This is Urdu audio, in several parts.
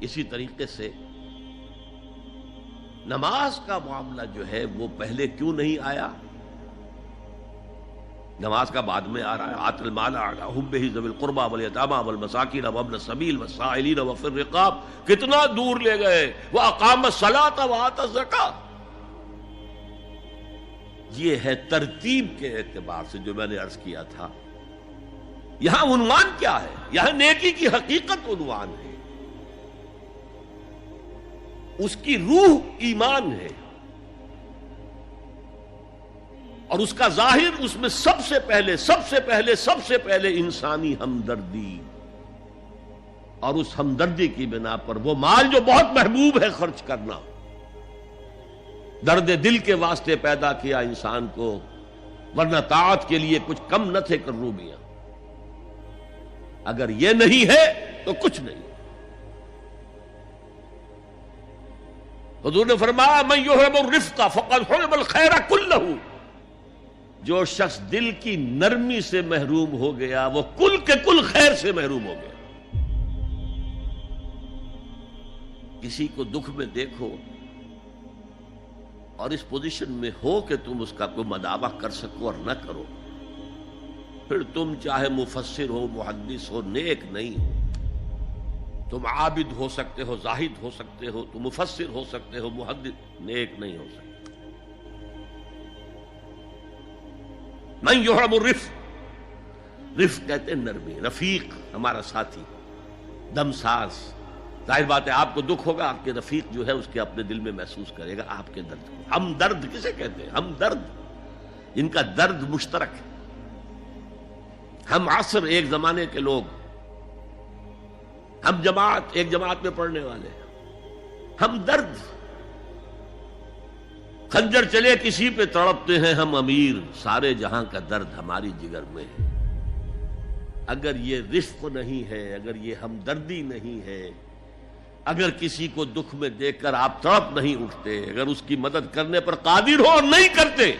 اسی طریقے سے نماز کا معاملہ جو ہے وہ پہلے کیوں نہیں آیا؟ نماز کا بعد میں آ رہا ہے. آت المال علی حبہ ذوی القربى والیتامى والمساکین وابن السبیل والسائلین وفی الرقاب. کتنا دور لے گئے. واقام الصلاۃ وآتى الزکاۃ. یہ ہے ترتیب کے اعتبار سے جو میں نے عرض کیا تھا. یہاں عنوان کیا ہے؟ یہاں نیکی کی حقیقت عنوان ہے. اس کی روح ایمان ہے اور اس کا ظاہر اس میں سب سے پہلے انسانی ہمدردی، اور اس ہمدردی کی بنا پر وہ مال جو بہت محبوب ہے خرچ کرنا. درد دل کے واسطے پیدا کیا انسان کو، ورنہ طاعت کے لیے کچھ کم نہ تھے کروبیاں. اگر یہ نہیں ہے تو کچھ نہیں. حضور نے فرمایا من یحرم الرفق فقد حرم الخیر کلہ. جو شخص دل کی نرمی سے محروم ہو گیا وہ کل کے کل خیر سے محروم ہو گیا. کسی کو دکھ میں دیکھو اور اس پوزیشن میں ہو کہ تم اس کا کوئی مداوع کر سکو اور نہ کرو، پھر تم چاہے مفسر ہو، محدث ہو، نیک نہیں ہو. تم عابد ہو سکتے ہو، زاہد ہو سکتے ہو، تم مفسر ہو سکتے ہو، محدث، نیک نہیں ہو سکتے. من یحرم الرفق، رفق کہتے ہیں نرمی. رفیق ہمارا ساتھی، دمساز. ظاہر بات ہے آپ کو دکھ ہوگا، آپ کے رفیق جو ہے اس کے اپنے دل میں محسوس کرے گا آپ کے درد کو. ہم درد کسے کہتے ہیں؟ ہم درد، ان کا درد مشترک ہے. ہم عصر ایک زمانے کے لوگ، ہم جماعت ایک جماعت میں پڑھنے والے، ہم درد. خنجر چلے کسی پہ تڑپتے ہیں ہم امیر، سارے جہاں کا درد ہماری جگر میں ہے. اگر یہ رفق نہیں ہے، اگر یہ ہمدردی نہیں ہے، اگر کسی کو دکھ میں دیکھ کر آپ تڑپ نہیں اٹھتے، اگر اس کی مدد کرنے پر قادر ہو اور نہیں کرتے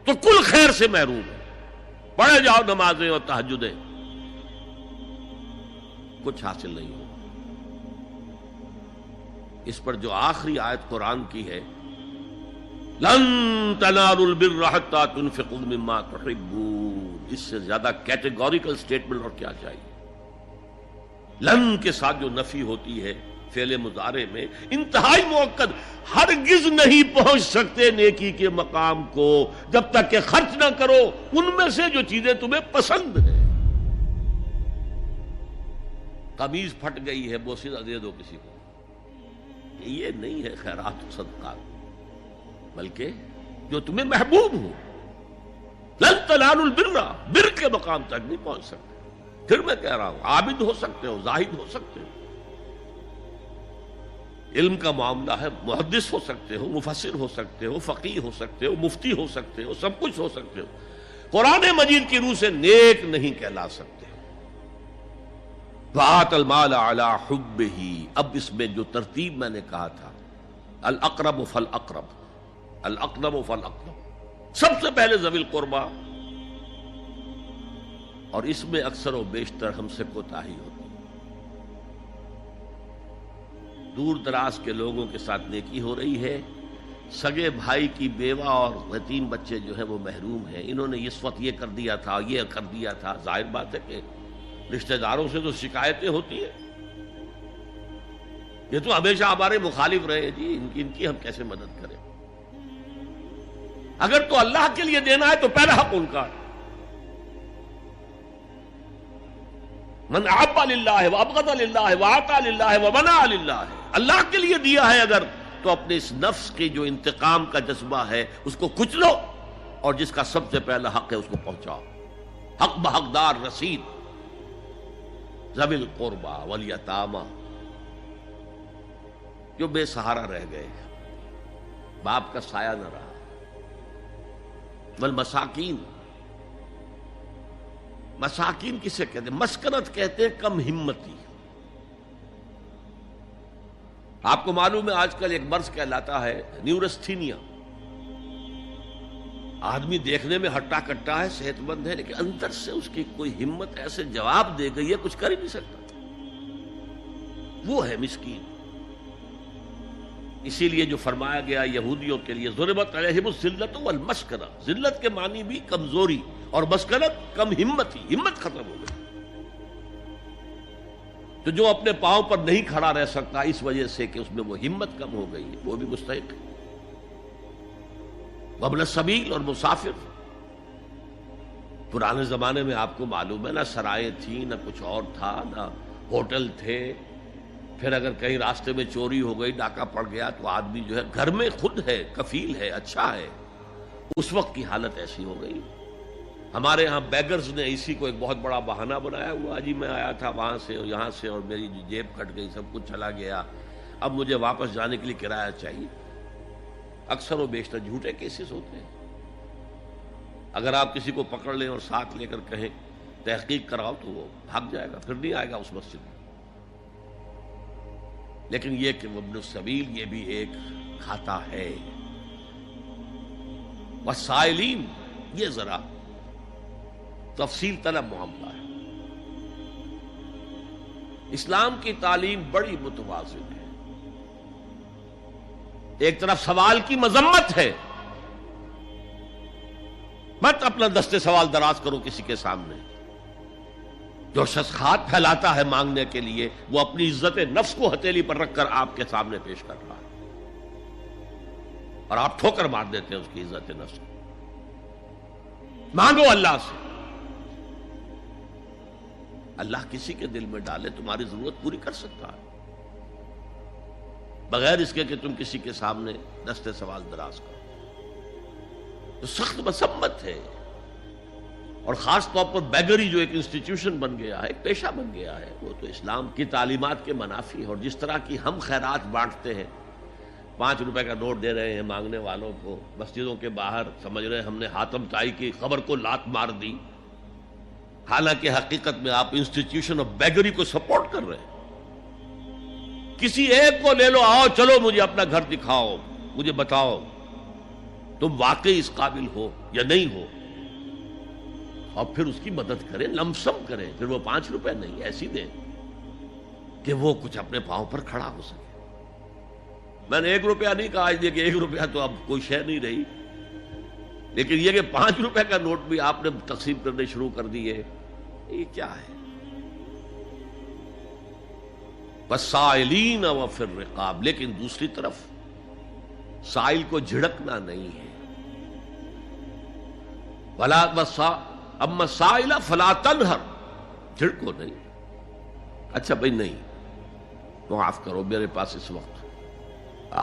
تو کل خیر سے محروم ہے. پڑھے جاؤ نمازیں اور تہجدیں، کچھ حاصل نہیں ہو. اس پر جو آخری آیت قرآن کی ہے، لن تنالوا البر حتى تنفقوا مما تحبون، اس سے زیادہ کیٹیگوریکل سٹیٹمنٹ اور کیا چاہیے. لن کے ساتھ جو نفی ہوتی ہے فعل مضارع میں، انتہائی مؤکد. ہرگز نہیں پہنچ سکتے نیکی کے مقام کو جب تک کہ خرچ نہ کرو ان میں سے جو چیزیں تمہیں پسند ہیں. قمیض پھٹ گئی ہے، بوسیدہ دے دو کسی کو، یہ نہیں ہے خیرات و صدقات، بلکہ جو تمہیں محبوب ہو. لن تنالوا البر، بر کے مقام تک نہیں پہنچ سکتے. پھر میں کہہ رہا ہوں عابد ہو سکتے ہو، زاہد ہو سکتے ہو، علم کا معاملہ ہے، محدث ہو سکتے ہو، مفسر ہو سکتے ہو، فقیہ ہو سکتے ہو، مفتی ہو سکتے ہو، سب کچھ ہو سکتے ہو. قرآن مجید کی روح سے نیک نہیں کہلا سکتے. وآت المال علی حبہ. اب اس میں جو ترتیب میں نے کہا تھا، الاقرب فالاقرب، الاقرب فالاقرب، سب سے پہلے ذوی القربیٰ. اور اس میں اکثر و بیشتر ہم سے کوتاہی ہوتی. دور دراز کے لوگوں کے ساتھ نیکی ہو رہی ہے، سگے بھائی کی بیوہ اور یتیم بچے جو ہیں وہ محروم ہیں. انہوں نے اس وقت یہ کر دیا تھا، یہ کر دیا تھا. ظاہر بات ہے کہ رشتہ داروں سے تو شکایتیں ہوتی ہیں. یہ تو ہمیشہ ہمارے مخالف رہے جی، ان کی ہم کیسے مدد کریں. اگر تو اللہ کے لیے دینا ہے تو پہلا حق ان کا. من احب للہ وابغض للہ واعطى للہ ومنع للہ. اللہ کے لیے دیا ہے اگر تو اپنے اس نفس کے جو انتقام کا جذبہ ہے اس کو کچلو، اور جس کا سب سے پہلا حق ہے اس کو پہنچاؤ. حق بحقدار رسید. ذوی القربى والیتامى، جو بے سہارا رہ گئے، باپ کا سایہ نہ رہا. والمساکین، مساکین کسے کہتے ہیں؟ مسکنت کہتے ہیں کم ہمتی. آپ کو معلوم ہے آج کل ایک مرض کہلاتا ہے نیورستھینیا. آدمی دیکھنے میں ہٹا کٹا ہے، صحت مند ہے، لیکن اندر سے اس کی کوئی ہمت ایسے جواب دے گئی ہے کچھ کر ہی نہیں سکتا. وہ ہے مسکین. اسی لیے جو فرمایا گیا یہودیوں کے لیے ضربت علیہم الذلۃ والمسکنہ، ذلت کے معنی بھی کمزوری اور مسکنت کم ہمت ہی، ہمت ختم ہو گئی. تو جو اپنے پاؤں پر نہیں کھڑا رہ سکتا اس وجہ سے کہ اس میں وہ ہمت کم ہو گئی ہے، وہ بھی مستحق ہے. وابن السبیل اور مسافر، پرانے زمانے میں آپ کو معلوم ہے نہ سرائے تھیں، نہ کچھ اور تھا، نہ ہوٹل تھے. پھر اگر کہیں راستے میں چوری ہو گئی، ڈاکہ پڑ گیا، تو آدمی جو ہے گھر میں خود ہے، کفیل ہے، اچھا ہے. اس وقت کی حالت ایسی ہو گئی. ہمارے ہاں بیگرز نے اسی کو ایک بہت بڑا بہانہ بنایا ہوا، جی میں آیا تھا وہاں سے اور یہاں سے اور میری جیب کٹ گئی، سب کچھ چلا گیا، اب مجھے واپس جانے کے لیے کرایہ چاہیے. اکثر و بیشتر جھوٹے کیسز ہوتے ہیں. اگر آپ کسی کو پکڑ لیں اور ساتھ لے کر کہیں تحقیق کراؤ تو وہ بھاگ جائے گا، پھر نہیں آئے گا اس مسجد میں. لیکن یہ کہ ابن السبیل یہ بھی ایک کھاتا ہے. والسائلین، یہ ذرا تفصیل طلب معاملہ ہے. اسلام کی تعلیم بڑی متوازن ہے. ایک طرف سوال کی مذمت ہے، مت اپنا دستے سوال دراز کرو کسی کے سامنے. جو شخص ہاتھ پھیلاتا ہے مانگنے کے لیے، وہ اپنی عزت نفس کو ہتھیلی پر رکھ کر آپ کے سامنے پیش کر رہا ہے، اور آپ ٹھوکر مار دیتے ہیں اس کی عزت نفس کو. مانگو اللہ سے. اللہ کسی کے دل میں ڈالے تمہاری ضرورت پوری کر سکتا ہے، بغیر اس کے کہ تم کسی کے سامنے دستے سوال دراز کرو. تو سخت مذمت ہے. اور خاص طور پر بیگری جو ایک انسٹیٹیوشن بن گیا ہے، ایک پیشہ بن گیا ہے، وہ تو اسلام کی تعلیمات کے منافی ہے. اور جس طرح کی ہم خیرات بانٹتے ہیں، 5 روپے کا نوٹ دے رہے ہیں مانگنے والوں کو مسجدوں کے باہر، سمجھ رہے ہیں ہم نے حاتم طائی کی خبر کو لات مار دی، حالانکہ حقیقت میں آپ انسٹیٹیوشن آف بیگری کو سپورٹ کر رہے ہیں. کسی ایک کو لے لو، آؤ چلو مجھے اپنا گھر دکھاؤ، مجھے بتاؤ تم واقعی اس قابل ہو یا نہیں ہو، اور پھر اس کی مدد کریں، لمسم کریں. پھر وہ 5 روپے نہیں ایسی دیں کہ وہ کچھ اپنے پاؤں پر کھڑا ہو سکے. میں نے 1 روپیہ نہیں کہا آج کہ 1 روپیہ تو اب کوئی شے نہیں رہی، لیکن یہ کہ 5 روپے کا نوٹ بھی آپ نے تقسیم کرنے شروع کر دیے، یہ کیا ہے؟ والسائلین وفی الرقاب. لیکن دوسری طرف سائل کو جھڑکنا نہیں ہے. اما السائل فلا تنہر، جھڑکو نہیں. اچھا بھائی نہیں، معاف کرو، میرے پاس اس وقت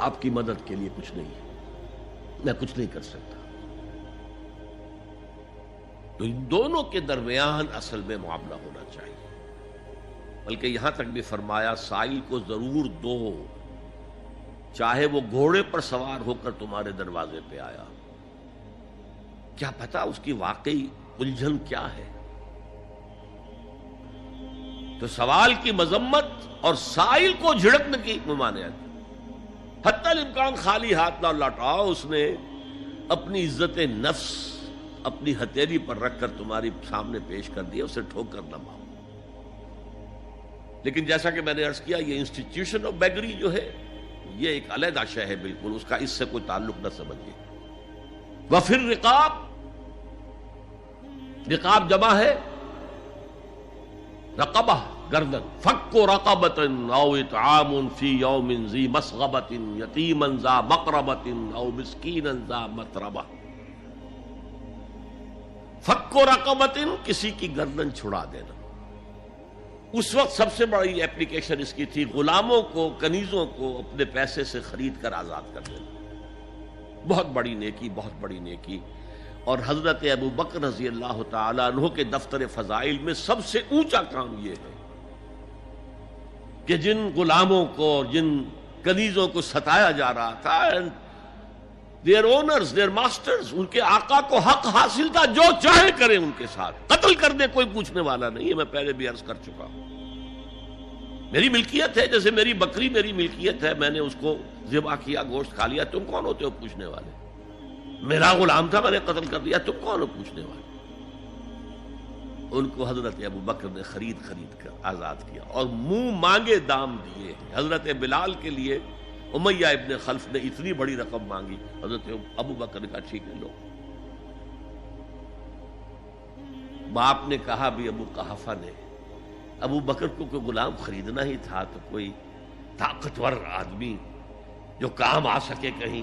آپ کی مدد کے لیے کچھ نہیں ہے، میں کچھ نہیں کر سکتا. تو ان دونوں کے درمیان اصل میں معاملہ ہونا چاہیے. بلکہ یہاں تک بھی فرمایا سائل کو ضرور دو، چاہے وہ گھوڑے پر سوار ہو کر تمہارے دروازے پہ آیا. کیا پتا اس کی واقعی الجھن کیا ہے. تو سوال کی مذمت اور سائل کو جھڑکنے کی ممانعت. حتی الامکان خالی ہاتھ نہ لوٹاؤ. اس نے اپنی عزت نفس اپنی ہتھیلی پر رکھ کر تمہاری سامنے پیش کر دیا، اسے ٹھوکر نہ مارو. لیکن جیسا کہ میں نے عرض کیا، یہ انسٹیٹیوشن آف بیگری جو ہے یہ ایک علیحدہ شے ہے بالکل، اس کا اس سے کوئی تعلق نہ سمجھیے. وفی الرقاب، رقاب جمع ہے رقبہ، گردن. فک رقبۃ او اطعام فی یوم ذی مسغبۃ یتیما ذا مقربۃ او مسکینا ذا متربہ. فک رقبۃ، کسی کی گردن چھڑا دینا. اس وقت سب سے بڑی اپلیکیشن اس کی تھی غلاموں کو، کنیزوں کو اپنے پیسے سے خرید کر آزاد کر دینا. بہت بڑی نیکی، بہت بڑی نیکی. اور حضرت ابو بکر رضی اللہ تعالیٰ عنہ کے دفتر فضائل میں سب سے اونچا کام یہ ہے کہ جن غلاموں کو اور جن کنیزوں کو ستایا جا رہا تھا، دیئر اونرز، دیئر ماسٹرز، ان کے آقا کو حق حاصل تھا جو چاہے کریں ان کے ساتھ، قتل کر دے کوئی پوچھنے والا نہیں ہے. میں پہلے بھی عرض کر چکا ہوں، میری ملکیت ہے، جیسے میری بکری میری ملکیت ہے، میں نے اس کو ذبح کیا، گوشت کھا لیا، تم کون ہوتے ہو پوچھنے والے؟ میرا غلام تھا، میں نے قتل کر دیا، تم کون ہو پوچھنے والے؟ ان کو حضرت ابو بکر نے خرید کر آزاد کیا اور منہ مانگے دام دیے. حضرت بلال کے لیے امیہ ابن خلف نے اتنی بڑی رقم مانگی، حضرت ابو بکر نے کہا ٹھیک ہے لو۔ باپ نے کہا بھی ابو قحافہ نے، ابو بکر کو کوئی غلام خریدنا ہی تھا تو کوئی طاقتور آدمی جو کام آ سکے کہیں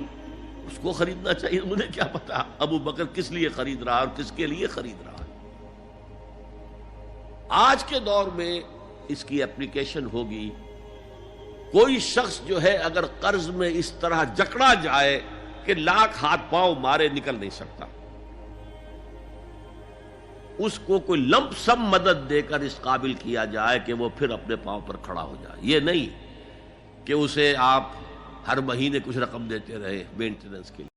اس کو خریدنا چاہیے، مجھے کیا پتا ابو بکر کس لیے خرید رہا اور کس کے لیے خرید رہا ہے۔ آج کے دور میں اس کی اپلیکیشن ہوگی، کوئی شخص جو ہے اگر قرض میں اس طرح جکڑا جائے کہ لاکھ ہاتھ پاؤں مارے نکل نہیں سکتا، اس کو کوئی لمپ سم مدد دے کر اس قابل کیا جائے کہ وہ پھر اپنے پاؤں پر کھڑا ہو جائے، یہ نہیں کہ اسے آپ ہر مہینے کچھ رقم دیتے رہے مینٹیننس کے لیے۔